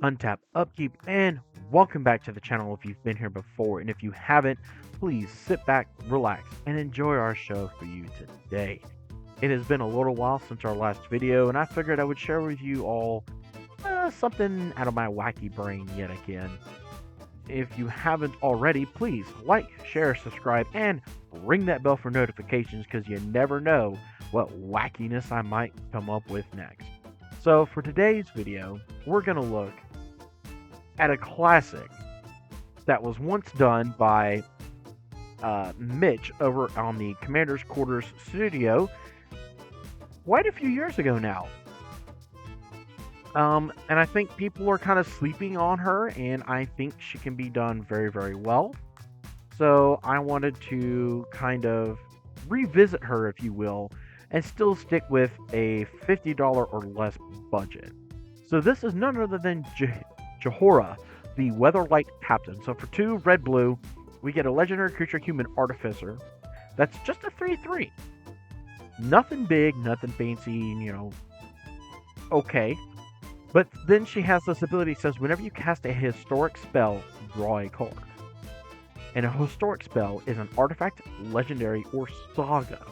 untap, upkeep, and welcome back to the channel if you've been here before. And if you haven't, please sit back, relax, and enjoy our show for you today. It has been a little while since our last video, and I figured I would share with you all something out of my wacky brain yet again. If you haven't already, please like, share, subscribe, and ring that bell for notifications because you never know what wackiness I might come up with next. So for today's video, we're going to look at a classic that was once done by Mitch over on the Commander's Quarters studio quite a few years ago now. And I think people are kind of sleeping on her, and I think she can be done very, very well. So I wanted to kind of revisit her, if you will, and still stick with a $50 or less budget. So this is none other than Jhoria, the Weatherlight Captain. So for 2 red-blue, we get a legendary creature human artificer. That's just a 3/3. Nothing big, nothing fancy, okay. But then she has this ability that says whenever you cast a historic spell, draw a card. And a historic spell is an artifact, legendary, or saga.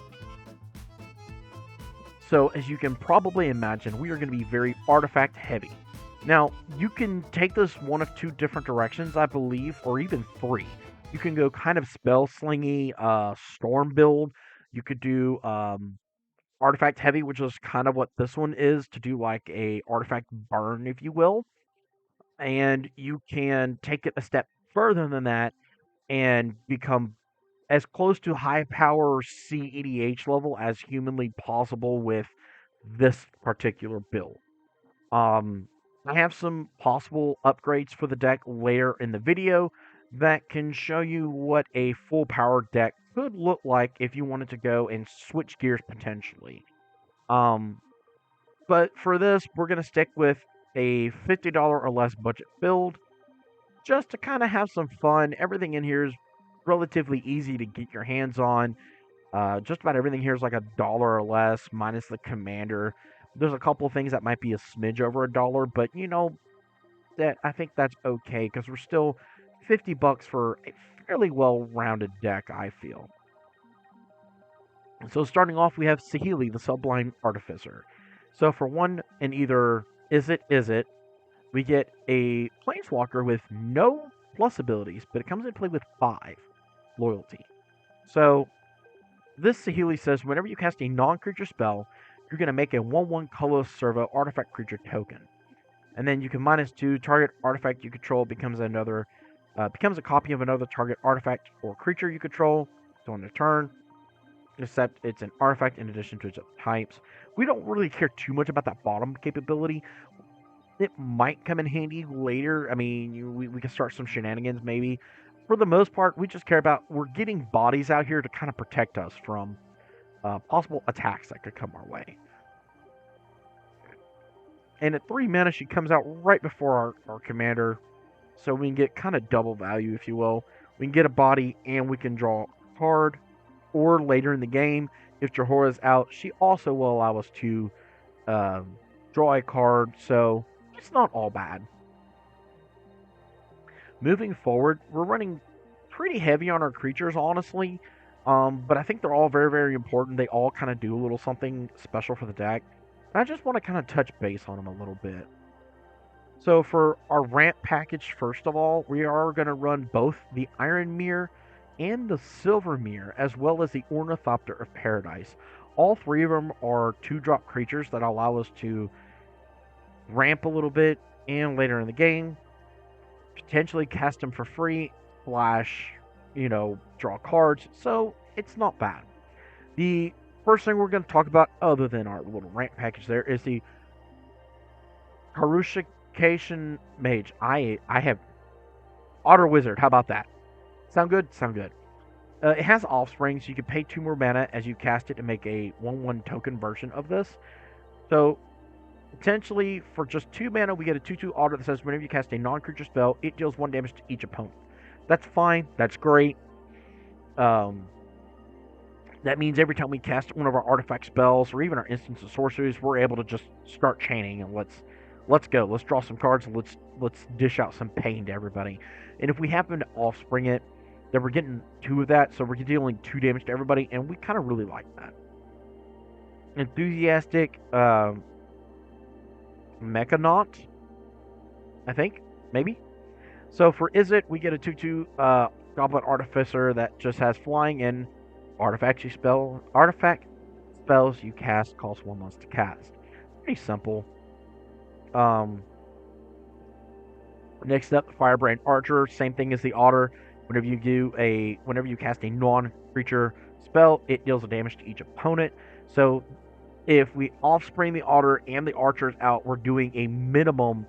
So as you can probably imagine, we are going to be very artifact heavy. Now, you can take this one of 2 different directions, I believe, or even 3. You can go kind of spell slingy, storm build. You could do artifact heavy, which is kind of what this one is, to do like a artifact burn, if you will. And you can take it a step further than that and become as close to high power CEDH level as humanly possible with this particular build. I have some possible upgrades for the deck later in the video that can show you what a full power deck could look like if you wanted to go and switch gears potentially. But for this, we're going to stick with a $50 or less budget build just to kind of have some fun. Everything in here is relatively easy to get your hands on. Just about everything here is like $1 or less, minus the commander. There's a couple of things that might be a smidge over $1, but that I think that's okay because we're still $50 for a fairly well-rounded deck, I feel. So starting off, we have Saheeli, the Sublime Artificer. So for 1 and either is it, we get a Planeswalker with no plus abilities, but it comes into play with 5 loyalty. So this Saheeli says whenever you cast a non-creature spell, you're going to make a 1/1 colorless servo artifact creature token. And then you can -2 target artifact you control becomes a copy of another target artifact or creature you control. So on the turn, except it's an artifact in addition to its types. We don't really care too much about that bottom capability. It might come in handy later. I mean, we can start some shenanigans maybe. For the most part, we just care about we're getting bodies out here to kind of protect us from possible attacks that could come our way. And at 3 mana, she comes out right before our commander, so we can get kind of double value, if you will. We can get a body and we can draw a card. Or later in the game, if Jhoria's out, she also will allow us to draw a card, so it's not all bad. Moving forward, we're running pretty heavy on our creatures, honestly, but I think they're all very, very important. They all kind of do a little something special for the deck. And I just want to kind of touch base on them a little bit. So for our ramp package, first of all, we are going to run both the Iron Mirror and the Silver Mirror, as well as the Ornithopter of Paradise. All 3 of them are 2-drop creatures that allow us to ramp a little bit, and later in the game, potentially cast them for free, slash, draw cards, so it's not bad. The first thing we're going to talk about, other than our little ramp package there, is the Karushikation Mage. I have Otter Wizard, how about that? Sound good? Sound good. It has Offspring, so you can pay 2 more mana as you cast it to make a 1/1 token version of this. So, potentially, for just 2 mana, we get a 2/2 Otter that says whenever you cast a non-creature spell, it deals 1 damage to each opponent. That's fine. That's great. That means every time we cast one of our artifact spells, or even our instants of sorceries, we're able to just start chaining and let's go. Let's draw some cards. Let's dish out some pain to everybody. And if we happen to offspring it, then we're getting 2 of that, so we're dealing 2 damage to everybody, and we kind of really like that. Enthusiastic Mechanaut, I think, maybe. So for Izzet, we get a 2/2 Goblin Artificer that just has flying and artifact spells you cast cost 1 less to cast. Pretty simple. Next up, Firebrand Archer, same thing as the Otter. Whenever you cast a non-creature spell, it deals a damage to each opponent. So if we offspring the Otter and the Archers out, we're doing a minimum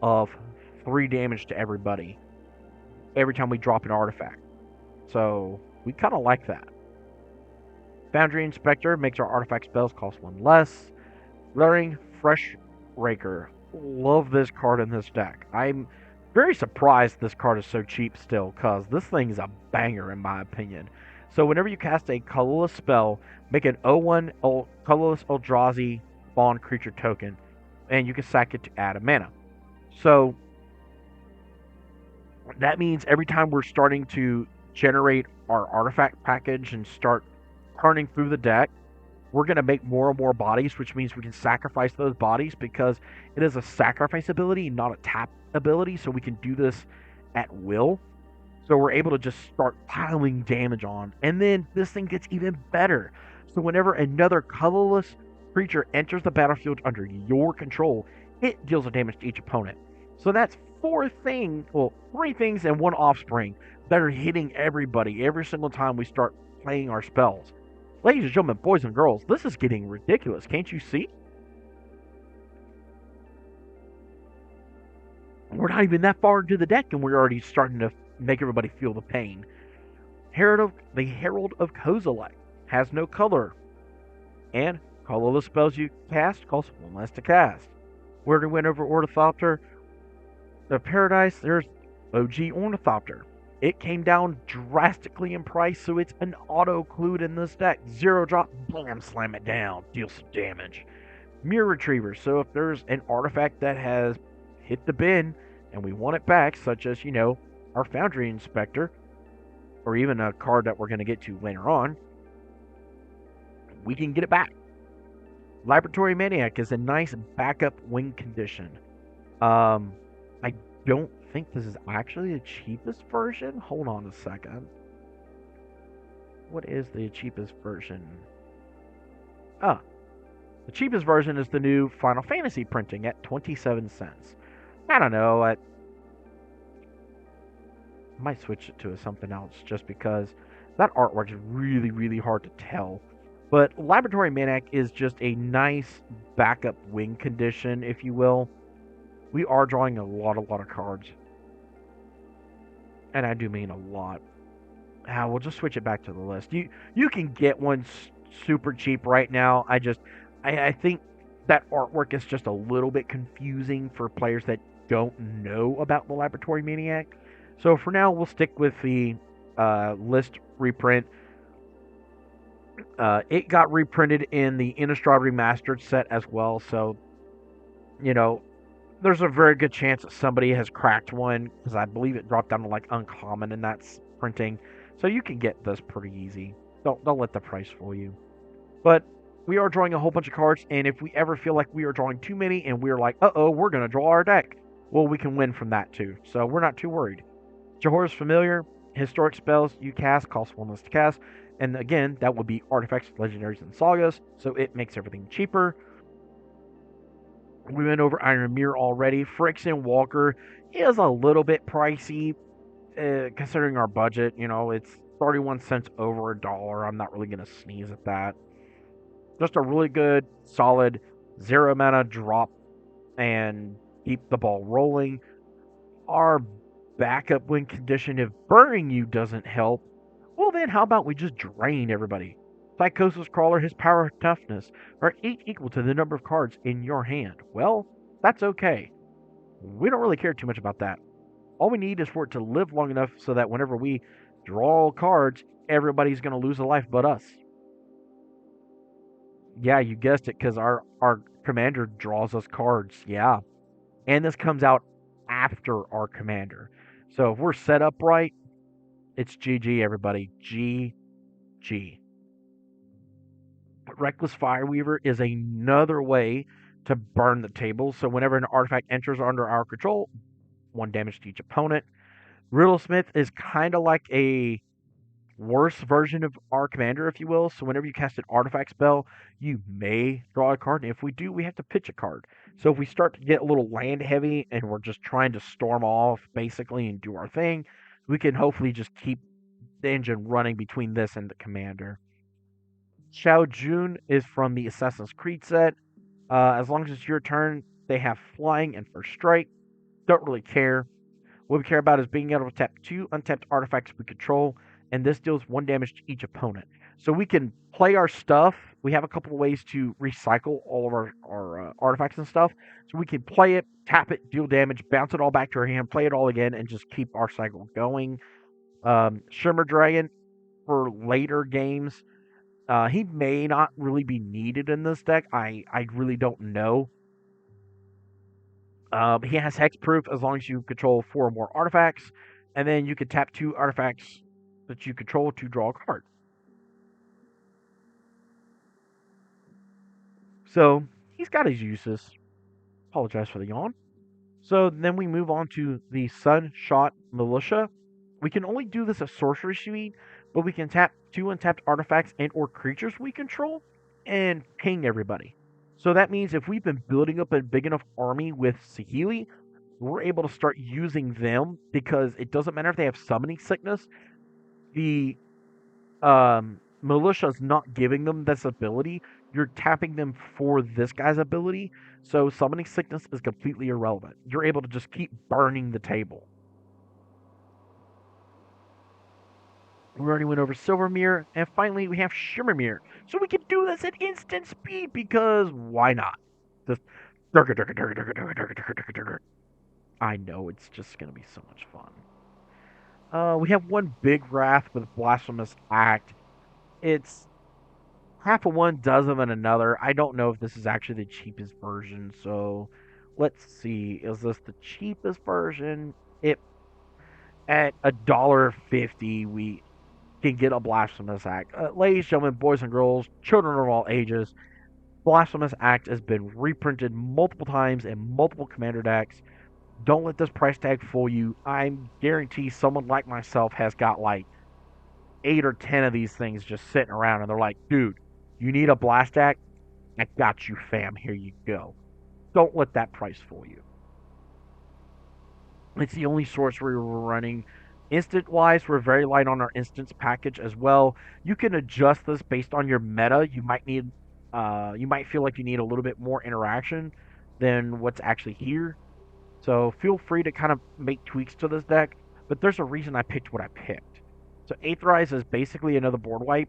of 3 damage to everybody every time we drop an artifact. So we kind of like that. Foundry Inspector makes our artifact spells cost 1 less. Luring Fresh Raker. Love this card in this deck. I'm very surprised this card is so cheap still, because this thing is a banger in my opinion. So whenever you cast a colorless spell, make an 0/1 colorless Eldrazi spawn creature token, and you can sack it to add a mana. So that means every time we're starting to generate our artifact package and start turning through the deck, we're going to make more and more bodies, which means we can sacrifice those bodies because it is a sacrifice ability, not a tap ability, so we can do this at will. So we're able to just start piling damage on, and then this thing gets even better. So whenever another colorless creature enters the battlefield under your control, it deals a damage to each opponent. So that's 3 things and 1 offspring that are hitting everybody every single time we start playing our spells. Ladies and gentlemen, boys and girls, this is getting ridiculous. Can't you see? We're not even that far into the deck, and we're already starting to make everybody feel the pain. The Herald of Kozilek has no color, and colorless spells you cast cost 1 less to cast. Where to win over Ornithopter? The Paradise, there's OG Ornithopter. It came down drastically in price, so it's an auto-clued in this deck. 0 drop, bam, slam it down, deal some damage. Mirror Retriever, so if there's an artifact that has hit the bin and we want it back, such as, our Foundry Inspector, or even a card that we're going to get to later on, we can get it back. Laboratory Maniac is a nice backup win condition. I don't think this is actually the cheapest version. Hold on a second. What is the cheapest version? The cheapest version is the new Final Fantasy printing at 27 cents. I don't know. I might switch it to something else just because that artwork is really, really hard to tell. But Laboratory Maniac is just a nice backup win condition, if you will. We are drawing a lot of cards. And I do mean a lot. We'll just switch it back to the list. You can get one super cheap right now. I think that artwork is just a little bit confusing for players that don't know about the Laboratory Maniac. So for now, we'll stick with the list reprint. It got reprinted in the Innistrad Remastered set as well. So, there's a very good chance that somebody has cracked one, because I believe it dropped down to like uncommon in that printing. So you can get this pretty easy. Don't let the price fool you. But we are drawing a whole bunch of cards, and if we ever feel like we are drawing too many and we're like, we're going to draw our deck, well, we can win from that too. So we're not too worried. Jhora's Familiar, historic spells you cast cost 1 less to cast. And again, that would be artifacts, legendaries, and sagas, so it makes everything cheaper. We went over Iron Mirror already. Friction Walker is a little bit pricey, considering our budget. It's 31 cents over $1. I'm not really going to sneeze at that. Just a really good, solid 0 mana drop and keep the ball rolling. Our backup win condition, if Burying You doesn't help, well then how about we just drain everybody? Psychosis Crawler, his power and toughness are 8 equal to the number of cards in your hand. Well, that's okay. We don't really care too much about that. All we need is for it to live long enough so that whenever we draw cards, everybody's going to lose a life but us. Yeah, you guessed it, because our commander draws us cards. Yeah. and this comes out after our commander. So if we're set up right, it's GG, everybody. GG. Reckless Fireweaver is another way to burn the table. So whenever an artifact enters under our control, 1 damage to each opponent. Riddlesmith is kind of like a worse version of our commander, if you will. So whenever you cast an artifact spell, you may draw a card. And if we do, we have to pitch a card. So if we start to get a little land heavy and we're just trying to storm off basically and do our thing, we can hopefully just keep the engine running between this and the commander. Xiao Jun is from the Assassin's Creed set. As long as it's your turn, they have flying and first strike. Don't really care. What we care about is being able to tap 2 untapped artifacts we control, and this deals 1 damage to each opponent. So we can play our stuff. We have a couple of ways to recycle all of our artifacts and stuff. So we can play it, tap it, deal damage, bounce it all back to our hand, play it all again, and just keep our cycle going. Shimmer Dragon, for later games, he may not really be needed in this deck. I really don't know. He has hexproof as long as you control 4 or more artifacts, and then you can tap 2 artifacts that you control to draw a card. So he's got his uses. Apologize for the yawn. So then we move on to the Sunshot Militia. We can only do this at sorcery speed, but we can tap 2 untapped artifacts and or creatures we control and ping everybody. So that means if we've been building up a big enough army with Saheeli, we're able to start using them because it doesn't matter if they have summoning sickness. The militia is not giving them this ability. You're tapping them for this guy's ability. So summoning sickness is completely irrelevant. You're able to just keep burning the table. We already went over Silvermere, and finally we have Shimmermere. So we can do this at instant speed because why not? Just I know it's just gonna be so much fun. We have one big wrath with Blasphemous Act. It's half of one, dozen of another. I don't know if this is actually the cheapest version, so let's see. Is this the cheapest version? It at $1.50 we can get a Blasphemous Act. Ladies, gentlemen, boys and girls, children of all ages, Blasphemous Act has been reprinted multiple times in multiple commander decks. Don't let this price tag fool you. I guarantee someone like myself has got like 8 or 10 of these things just sitting around, and they're like, dude, you need a blast act? I got you, fam. Here you go. Don't let that price fool you. It's the only sorcery we're running. Instant wise, we're very light on our instance package as well. You can adjust this based on your meta. You might feel like you need a little bit more interaction than what's actually here. So feel free to kind of make tweaks to this deck. But there's a reason I picked what I picked. So Aetherize is basically another board wipe.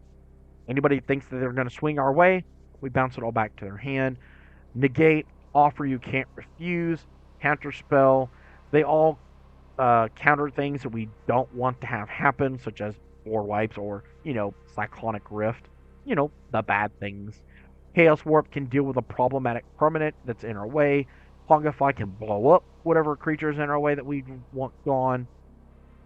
Anybody thinks that they're going to swing our way, we bounce it all back to their hand. Negate, offer you can't refuse, counter spell. They all counter things that we don't want to have happen, such as board wipes or, Cyclonic Rift. The bad things. Chaos Warp can deal with a problematic permanent that's in our way. Pongify can blow up whatever creature is in our way that we want gone.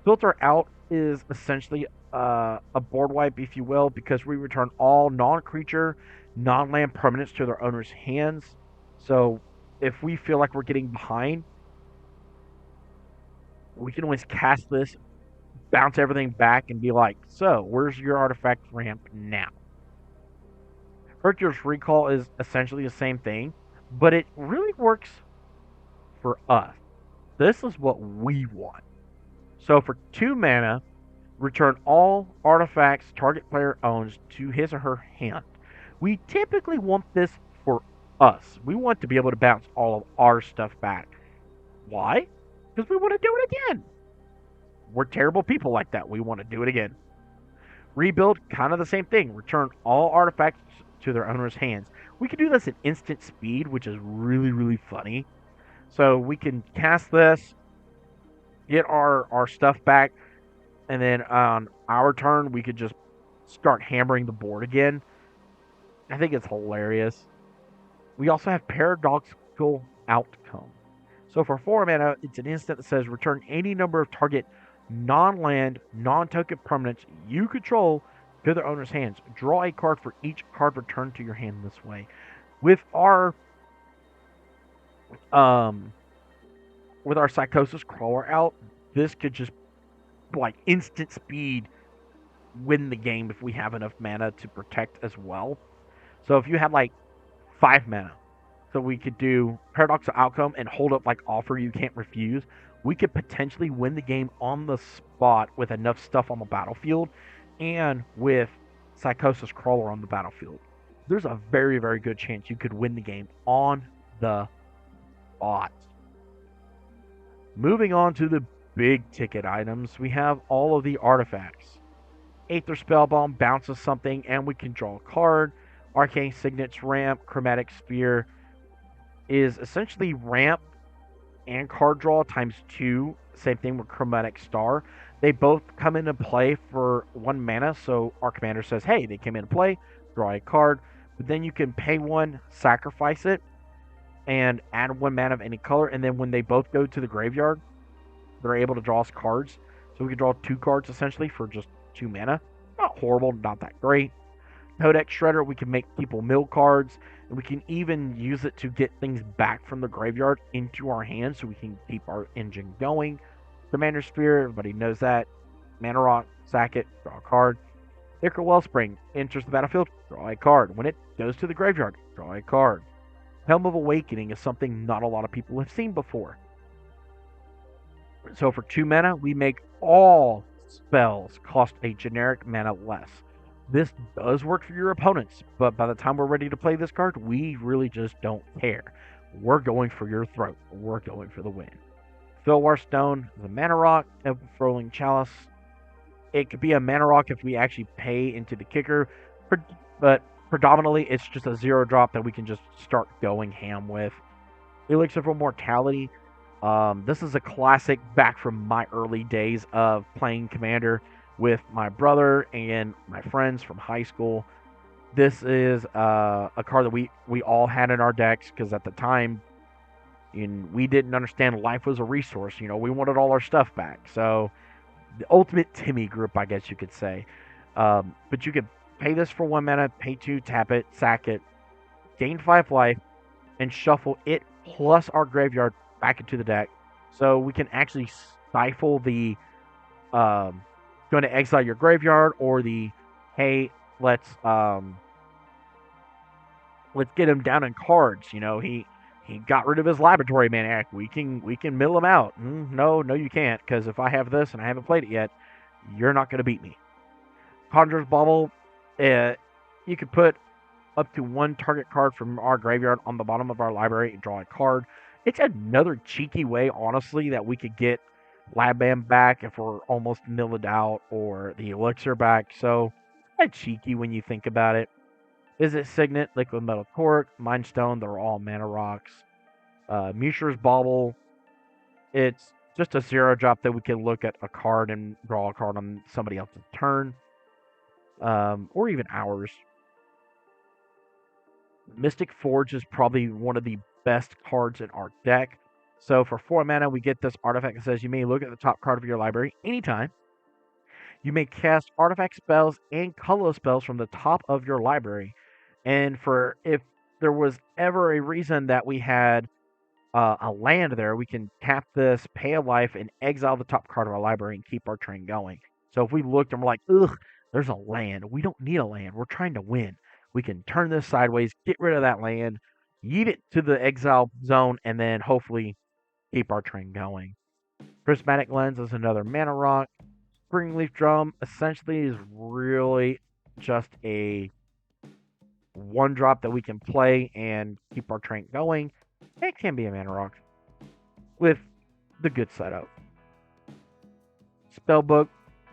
Filter Out is essentially a board wipe, if you will, because we return all non-creature, non-land permanents to their owner's hands. So if we feel like we're getting behind, we can always cast this, bounce everything back, and be like, so, where's your artifact ramp now? Hercule's Recall is essentially the same thing, but it really works for us. This is what we want. So for 2 mana, return all artifacts target player owns to his or her hand. We typically want this for us. We want to be able to bounce all of our stuff back. Why? Because we want to do it again. We're terrible people like that. We want to do it again. Rebuild, kind of the same thing. Return all artifacts to their owner's hands. We can do this at instant speed, which is really, really funny. So we can cast this, get our stuff back, and then on our turn, we could just start hammering the board again. I think it's hilarious. We also have Paradoxical Outcome. So for 4 mana, it's an instant that says return any number of target non-land, non-token permanents you control to their owner's hands. Draw a card for each card returned to your hand this way. With our um with our Psychosis Crawler out, this could just like instant speed win the game if we have enough mana to protect as well. So if you had like 5 mana, so we could do Paradoxical Outcome and hold up like offer you can't refuse, we could potentially win the game on the spot with enough stuff on the battlefield and with Psychosis Crawler on the battlefield. There's a very, very good chance you could win the game on the spot. Moving on to the big ticket items, we have all of the artifacts. Aether Spellbomb bounces something and we can draw a card. Arcane Signet's Ramp, Chromatic Sphere is essentially ramp and card draw times 2. Same thing with Chromatic Star. They both come into play for 1 mana, so our commander says, hey, they came into play, draw a card. But then you can pay 1, sacrifice it, and add 1 mana of any color. And then when they both go to the graveyard, they're able to draw us cards. So we can draw 2 cards essentially for just 2 mana. Not horrible, not that great. Codex Shredder, we can make people mill cards, and we can even use it to get things back from the graveyard into our hands so we can keep our engine going. Commander Sphere, everybody knows that. Mana Rock, sack it, draw a card. Ichor Wellspring enters the battlefield, draw a card. When it goes to the graveyard, draw a card. Helm of Awakening is something not a lot of people have seen before. So for 2 mana, we make all spells cost a generic mana less. This does work for your opponents, but by the time we're ready to play this card, we really just don't care. We're going for your throat. We're going for the win. Filwar Stone is a mana rock, Rolling Chalice. It could be a mana rock if we actually pay into the kicker, but predominantly it's just a 0-drop that we can just start going ham with. Elixir of Mortality. This is a classic back from my early days of playing Commander with my brother and my friends from high school. This is a card that we all had in our decks because at the time, we didn't understand life was a resource. We wanted all our stuff back. So the ultimate Timmy group, I guess you could say. But you could pay this for 1 mana, pay 2, tap it, sack it, gain 5 life, and shuffle it plus our graveyard back into the deck. So we can actually stifle the going to exile your graveyard, or the hey, let's get him down in cards. He got rid of his Laboratory Maniac. We can mill him out. No, you can't, because if I have this and I haven't played it yet, you're not going to beat me. Conjurer's Bauble, you could put up to 1 target card from our graveyard on the bottom of our library and draw a card. It's another cheeky way, honestly, that we could get Lab Bam back if we're almost milled out, or the Elixir back. So, kind of cheeky when you think about it. Izzet Signet, Liquid Metal Torque, Mind Stone, they're all mana rocks. Mishra's Bauble, it's just a 0-drop that we can look at a card and draw a card on somebody else's turn. Or even ours. Mystic Forge is probably one of the best cards in our deck. So for 4 mana, we get this artifact that says you may look at the top card of your library anytime. You may cast artifact spells and colorless spells from the top of your library. And for if there was ever a reason that we had a land there, we can tap this, pay a life, and exile the top card of our library and keep our train going. So if we looked and we're like, ugh, there's a land. We don't need a land. We're trying to win. We can turn this sideways, get rid of that land, yeet it to the exile zone, and then hopefully keep our train going. Prismatic Lens is another mana rock. Springleaf Drum essentially is really just a 1-drop that we can play and keep our train going. It can be a mana rock with the good setup. Spellbook,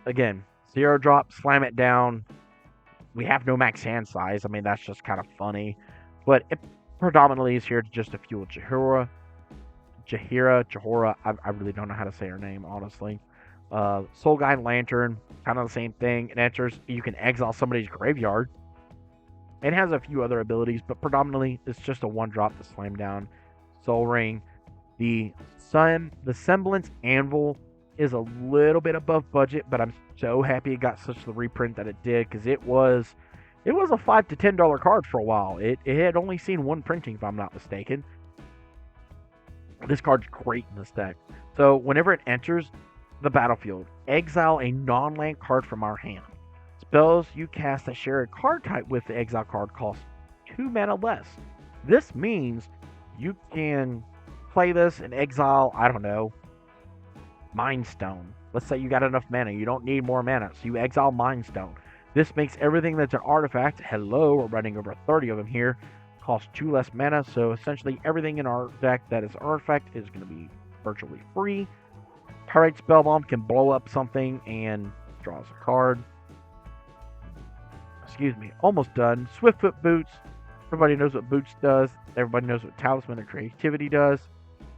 again, 0-drop, slam it down. We have no max hand size. I mean, that's just kind of funny. But it predominantly is here to just to fuel Jhoria. I really don't know how to say her name, honestly. Soul Guide Lantern, kind of the same thing. It enters, you can exile somebody's graveyard. It has a few other abilities, but predominantly it's just a 1-drop to slam down. Soul Ring, The Semblance Anvil is a little bit above budget, but I'm so happy it got such the reprint that it did, because it was a $5 to $10 card for a while. It had only seen one printing, if I'm not mistaken. This card's great in this deck. So whenever it enters the battlefield, exile a non-land card from our hand. Spells you cast that share a card type with the exile card cost 2 mana less. This means you can play this and exile, I don't know, Mind Stone. Let's say you got enough mana. You don't need more mana, so you exile Mind Stone. This makes everything that's an artifact, hello, we're running over 30 of them here, cost 2 less mana, so essentially everything in our deck that is an artifact is going to be virtually free. Pyrite Spellbomb can blow up something and draws a card. Excuse me, almost done. Swiftfoot Boots. Everybody knows what Boots does. Everybody knows what Talisman of Creativity does.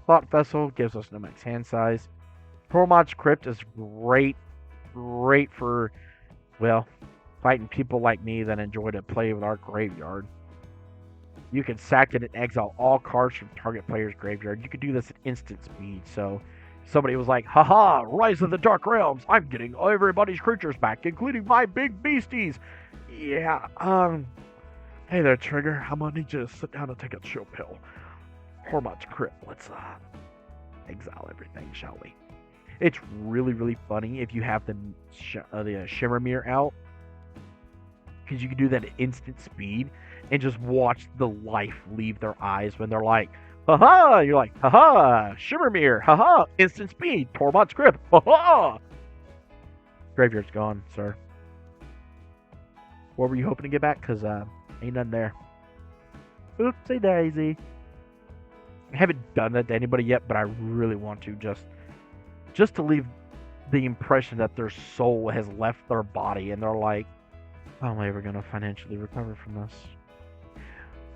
Thought Vessel gives us no max hand size. Tormod's Crypt is great for, well, fighting people like me that enjoy to play with our graveyard. You can sack it and exile all cards from target player's graveyard. You could do this at instant speed, so somebody was like, haha, Rise of the Dark Realms, I'm getting everybody's creatures back, including my big beasties. Yeah, hey there, Trigger, I'm gonna need you to sit down and take a chill pill. Tormod's Crypt, let's exile everything, shall we? It's really funny if you have the Shimmermere out, because you can do that at instant speed and just watch the life leave their eyes when they're like, haha, you're like, haha, Shimmermere, haha, instant speed, Tormod's Crypt, haha. Graveyard's gone, sir. What were you hoping to get back? Because ain't none there. Oopsie daisy. I haven't done that to anybody yet, but I really want to, just to leave the impression that their soul has left their body and they're like, how am I ever going to financially recover from this?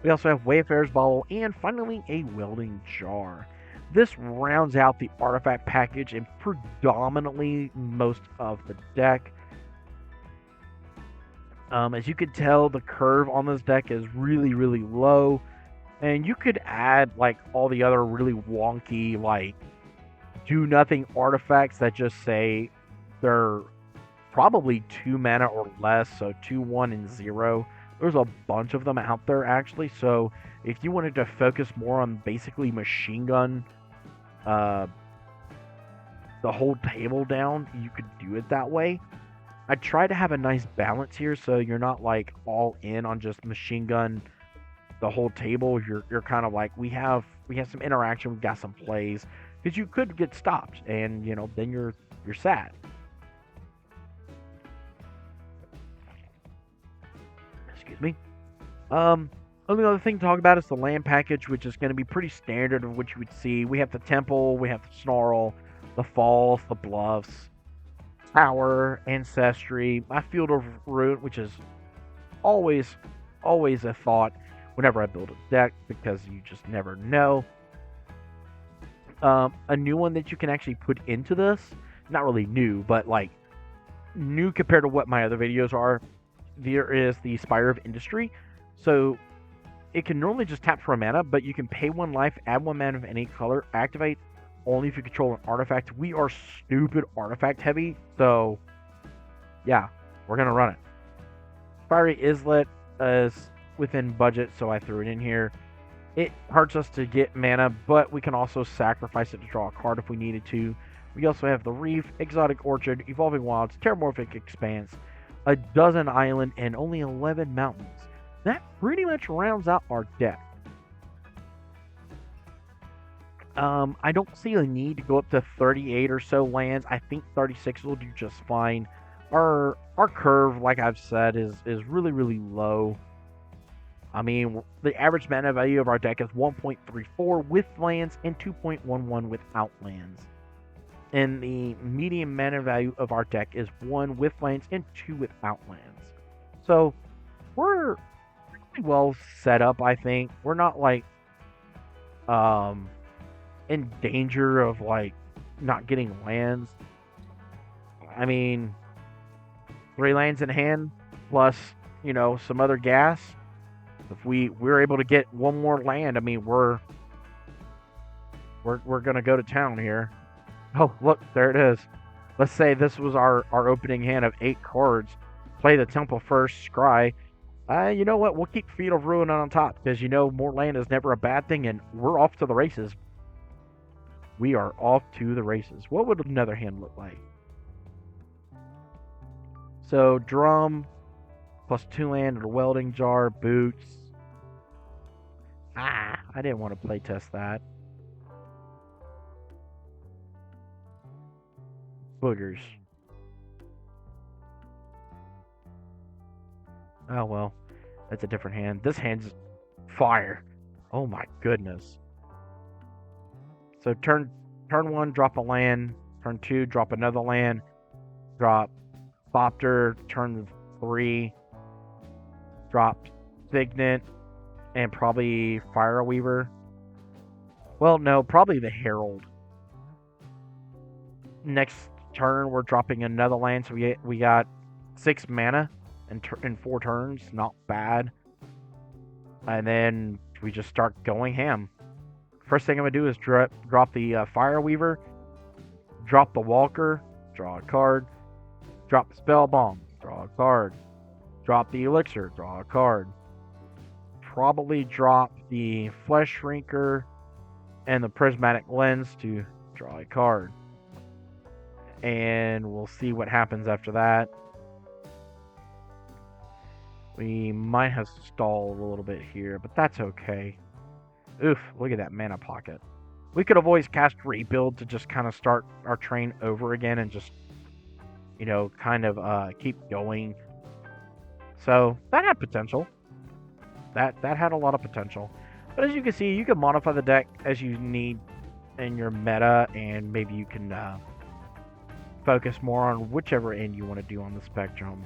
We also have Wayfarer's Bottle and finally a Welding Jar. This rounds out the artifact package and predominantly most of the deck. As you can tell, the curve on this deck is really low, and you could add like all the other really wonky like do nothing artifacts that just say they're probably 2 mana or less, so 2, 1, and 0. There's a bunch of them out there actually, so if you wanted to focus more on basically machine gun the whole table down, you could do it that way. I try to have a nice balance here, so you're not like all in on just machine gun the whole table. You're kind of like, we have some interaction, we've got some plays, because you could get stopped, and you know, then you're sad. Excuse me. Only other thing to talk about is the land package, which is going to be pretty standard of what you would see. We have the Temple, we have the Snarl, the Falls, the Bluffs, Tower, Ancestry, my Field of Ruin, which is always a thought whenever I build a deck, because you just never know. A new one that you can actually put into this, not really new, but like new compared to what my other videos are, there is the Spire of Industry. So it can normally just tap for a mana, but you can pay 1 life, add 1 mana of any color, activate only if you control an artifact. We are stupid artifact heavy, so yeah, we're gonna run it. Fiery Islet is within budget, so I threw it in here. It hurts us to get mana, but we can also sacrifice it to draw a card if we needed to. We also have the Reef, Exotic Orchard, Evolving Wilds, Terramorphic Expanse, a dozen island, and only 11 mountains. That pretty much rounds out our deck. I don't see a need to go up to 38 or so lands. I think 36 will do just fine. Our curve, like I've said, is really low. I mean, the average mana value of our deck is 1.34 with lands and 2.11 without lands. And the median mana value of our deck is 1 with lands and 2 without lands. So we're pretty well set up, I think. We're not like in danger of like not getting lands. I mean, 3 lands in hand plus, you know, some other gas. If we're able to get 1 more land, I mean, we're We're gonna go to town here. Oh, look, there it is. Let's say this was our opening hand of 8 cards. Play the Temple first, scry. You know what? We'll keep Field of Ruin on top because more land is never a bad thing, and we're off to the races. We are off to the races. What would another hand look like? So drum plus 2 land or welding jar, boots. I didn't want to play test that. Boogers. Oh well, that's a different hand. This hand's fire. Oh my goodness. So turn 1, drop a land. Turn 2, drop another land. Drop Thopter. Turn 3, drop Signet and probably Fireweaver. Well, no, probably the Herald. Next turn, we're dropping another land, so we got 6 mana in 4 turns. Not bad. And then we just start going ham. First thing I'm going to do is drop the Fireweaver, drop the Walker, draw a card, drop the Spell Bomb, draw a card, drop the Elixir, draw a card. Probably drop the Flesh Shrinker and the Prismatic Lens to draw a card. And we'll see what happens after that. We might have stalled a little bit here, but that's okay. Oof, look at that mana pocket. We could have always cast Rebuild to just kind of start our train over again and just, kind of keep going. So, that had potential. That had a lot of potential. But as you can see, you can modify the deck as you need in your meta, and maybe you can focus more on whichever end you want to do on the spectrum.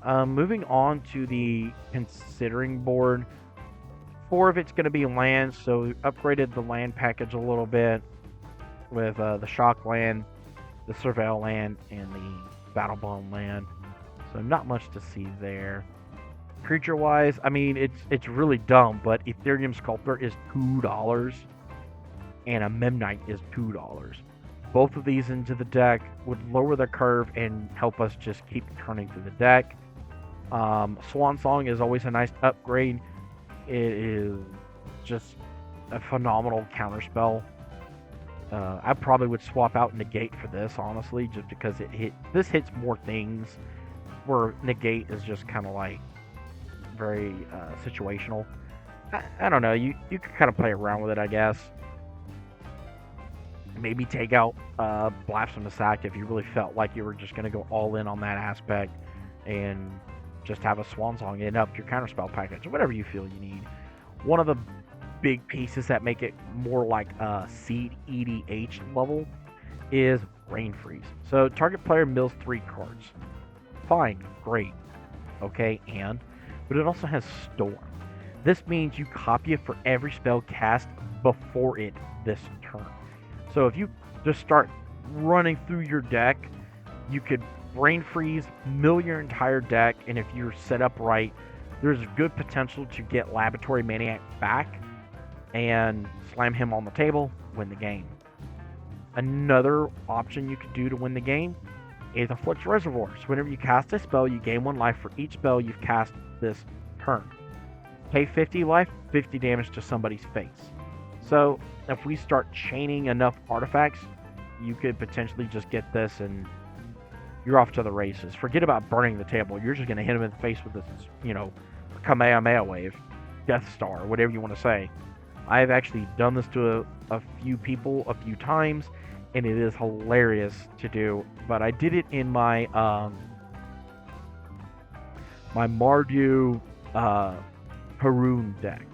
Moving on to the considering board. 4 of it's going to be land, so upgraded the land package a little bit with the Shock land, the Surveil land, and the Battle Bond land. So not much to see there. Creature-wise, I mean, it's really dumb, but Ethereum Sculptor is $2, and a Memnite is $2. Both of these into the deck would lower the curve and help us just keep turning through the deck. Swan Song is always a nice upgrade. It is just a phenomenal counterspell. I probably would swap out Negate for this, honestly, just because this hits more things, where Negate is just kind of like very situational. I don't know. You could kind of play around with it, I guess. Maybe take out Blast from the Sack if you really felt like you were just going to go all in on that aspect, and just have a Swan Song and up your counterspell package, whatever you feel you need. One of the big pieces that make it more like a Seed EDH level is Rain Freeze. So target player mills 3 cards. Fine, great, okay, but it also has Storm. This means you copy it for every spell cast before it this turn. So if you just start running through your deck, you could Rain Freeze, mill your entire deck, and if you're set up right, there's good potential to get Laboratory Maniac back and slam him on the table, win the game. Another option you could do to win the game is a Flux Reservoir. So whenever you cast a spell, you gain 1 life for each spell you've cast this turn. Pay 50 life, 50 damage to somebody's face. So if we start chaining enough artifacts, you could potentially just get this and you're off to the races. Forget about burning the table. You're just going to hit him in the face with this, Kamehameha wave, Death Star, whatever you want to say. I've actually done this to a few people a few times, and it is hilarious to do. But I did it in my my Mardu Haroon deck.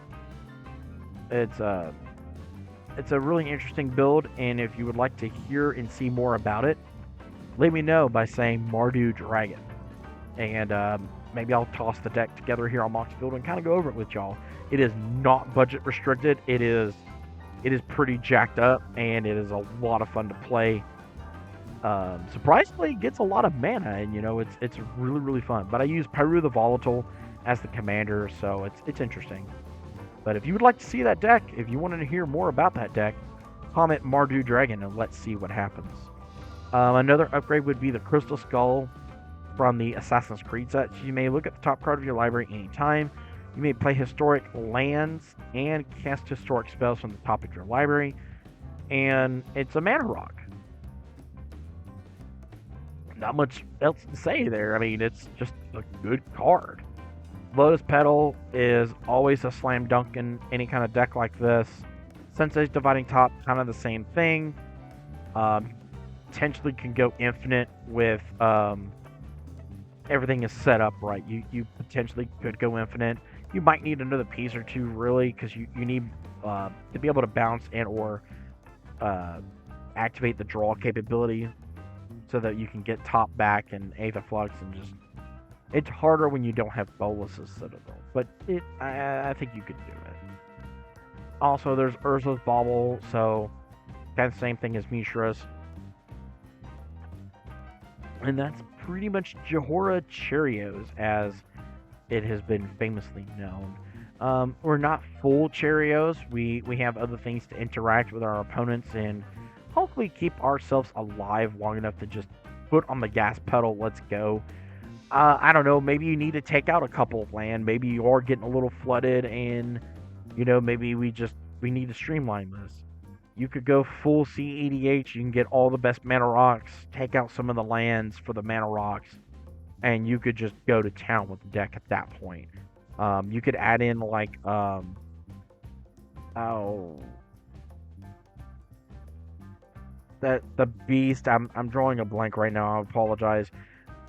It's a really interesting build, and if you would like to hear and see more about it, let me know by saying Mardu Dragon, and maybe I'll toss the deck together here on Moxfield and kind of go over it with y'all. It is not budget restricted. It is pretty jacked up, and it is a lot of fun to play. Surprisingly, it gets a lot of mana, and it's really, really fun. But I use Pyru the Volatile as the commander, so it's interesting. But if you would like to see that deck, if you wanted to hear more about that deck, Comet Mardu Dragon, and let's see what happens. Another upgrade would be the Crystal Skull from the Assassin's Creed set. You may look at the top card of your library anytime. You may play historic lands and cast historic spells from the top of your library. And it's a mana rock. Not much else to say there. I mean, it's just a good card. Lotus Petal is always a slam dunk in any kind of deck like this. Sensei's Dividing Top, kind of the same thing. Potentially can go infinite with everything is set up right. You potentially could go infinite. You might need another piece or two, really, because you need to be able to bounce and or activate the draw capability so that you can get top back and Aether Flux and just... It's harder when you don't have Bolus's Citadel, but I think you could do it. Also, there's Urza's Bauble, so kind of the same thing as Mishra's. And that's pretty much Jhoria Cheerios, as it has been famously known. We're not full Cheerios. We have other things to interact with our opponents and hopefully keep ourselves alive long enough to just put on the gas pedal. Let's go. I don't know. Maybe you need to take out a couple of land. Maybe you are getting a little flooded, and maybe we need to streamline this. You could go full CEDH. You can get all the best mana rocks, take out some of the lands for the mana rocks, and you could just go to town with the deck at that point. You could add in like the beast. I'm drawing a blank right now. I apologize.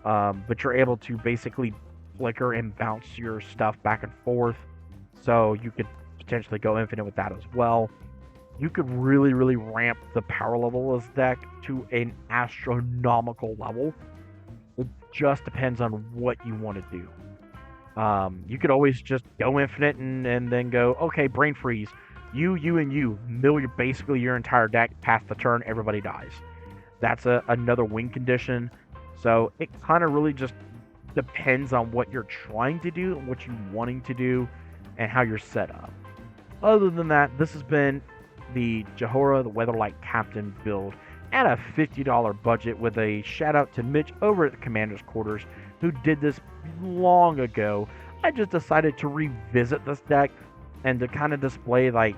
But you're able to basically flicker and bounce your stuff back and forth, so you could potentially go infinite with that as well. You could really, really ramp the power level of this deck to an astronomical level. It just depends on what you want to do. You could always just go infinite and then go, okay, brain freeze. You, and you mill basically your entire deck past the turn, everybody dies. That's another win condition. So it kind of really just depends on what you're trying to do and what you're wanting to do and how you're set up. Other than that, this has been the Jhoria, the Weatherlight Captain build at a $50 budget, with a shout out to Mitch over at the Commander's Quarters, who did this long ago. I just decided to revisit this deck and to kind of display, like,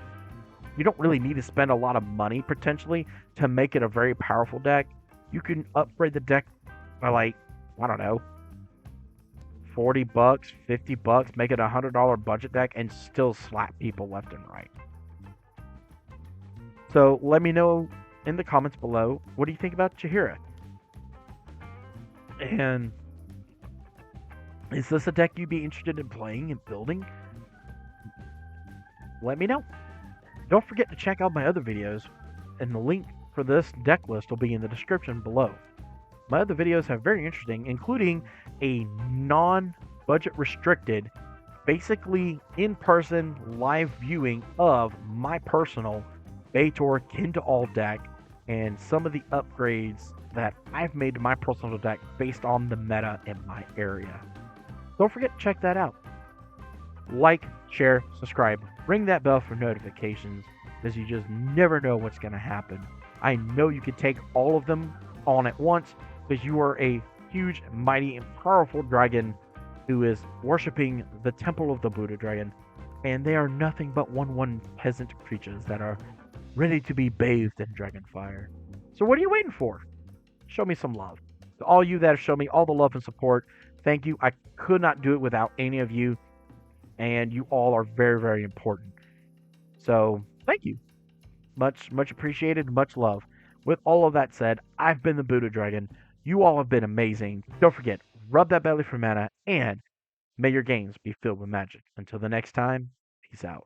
you don't really need to spend a lot of money potentially to make it a very powerful deck. You can upgrade the deck by, like, I don't know, $40, $50, make it a $100 budget deck and still slap people left and right. So let me know in the comments below, what do you think about Jhoria? And is this a deck you'd be interested in playing and building? Let me know. Don't forget to check out my other videos, and the link for this deck list will be in the description below. My other videos have very interesting, including a non-budget restricted, basically in-person live viewing of my personal Baitor Kin to All deck and some of the upgrades that I've made to my personal deck based on the meta in my area. Don't forget to check that out. Like, share, subscribe, ring that bell for notifications, because you just never know what's going to happen. I know you can take all of them on at once, because you are a huge, mighty, and powerful dragon who is worshipping the Temple of the Buddha Dragon, and they are nothing but one peasant creatures that are ready to be bathed in dragon fire. So what are you waiting for? Show me some love. To all you that have shown me all the love and support, thank you. I could not do it without any of you, and you all are very, very important. So thank you. Much appreciated, much love. With all of that said, I've been the Buddha Dragon. You all have been amazing. Don't forget, rub that belly for mana, and may your games be filled with magic. Until the next time, peace out.